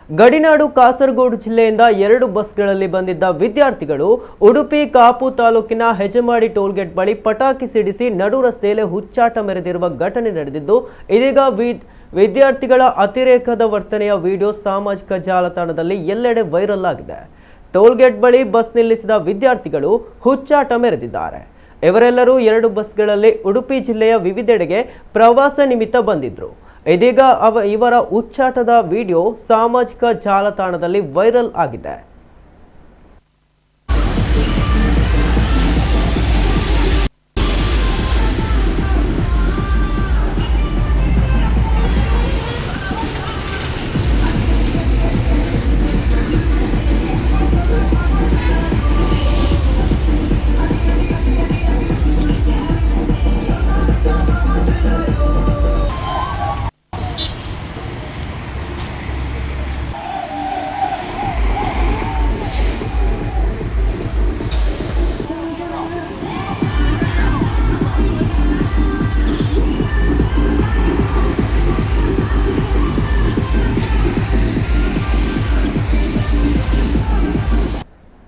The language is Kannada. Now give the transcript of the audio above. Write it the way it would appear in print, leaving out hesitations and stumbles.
ಗಡಿನಾಡು ಕಾಸರಗೋಡು ಜಿಲ್ಲೆಯಿಂದ 2 ಬಸ್ಗಳಲ್ಲಿ ಬಂದಿದ್ದ ವಿದ್ಯಾರ್ಥಿಗಳು ಉಡುಪಿ ಕಾಪು ತಾಲೂಕಿನ ಹೆಜಮಾಡಿ ಟೋಲ್ಗೇಟ್ ಬಳಿ ಪಟಾಕಿ ಸಿಡಿಸಿ ನಡು ರಸ್ತೆಯಲ್ಲಿ ಹುಚ್ಚಾಟ ಮೆರೆದಿರುವ ಘಟನೆ ನಡೆದಿದ್ದು ಇದೀಗ ವಿದ್ಯಾರ್ಥಿಗಳ ಅತಿರೇಕದ ವರ್ತನೆಯ ವಿಡಿಯೋ ಸಾಮಾಜಿಕ ಜಾಲತಾಣದಲ್ಲಿ ಎಲ್ಲೆಡೆ ವೈರಲ್ ಆಗಿದೆ. ಟೋಲ್ಗೇಟ್ ಬಳಿ ಬಸ್ ನಿಲ್ಲಿಸಿದ ವಿದ್ಯಾರ್ಥಿಗಳು ಹುಚ್ಚಾಟ ಮೆರೆದಿದ್ದಾರೆ. ಇವರೆಲ್ಲರೂ 2 ಬಸ್ಗಳಲ್ಲಿ ಉಡುಪಿ ಜಿಲ್ಲೆಯ ವಿವಿಧೆಡೆಗೆ ಪ್ರವಾಸ ನಿಮಿತ್ತ ಬಂದಿದ್ರು. ಇದೀಗ ಇವರ ಹುಚ್ಚಾಟದ ವಿಡಿಯೋ ಸಾಮಾಜಿಕ ಜಾಲತಾಣದಲ್ಲಿ ವೈರಲ್ ಆಗಿದೆ.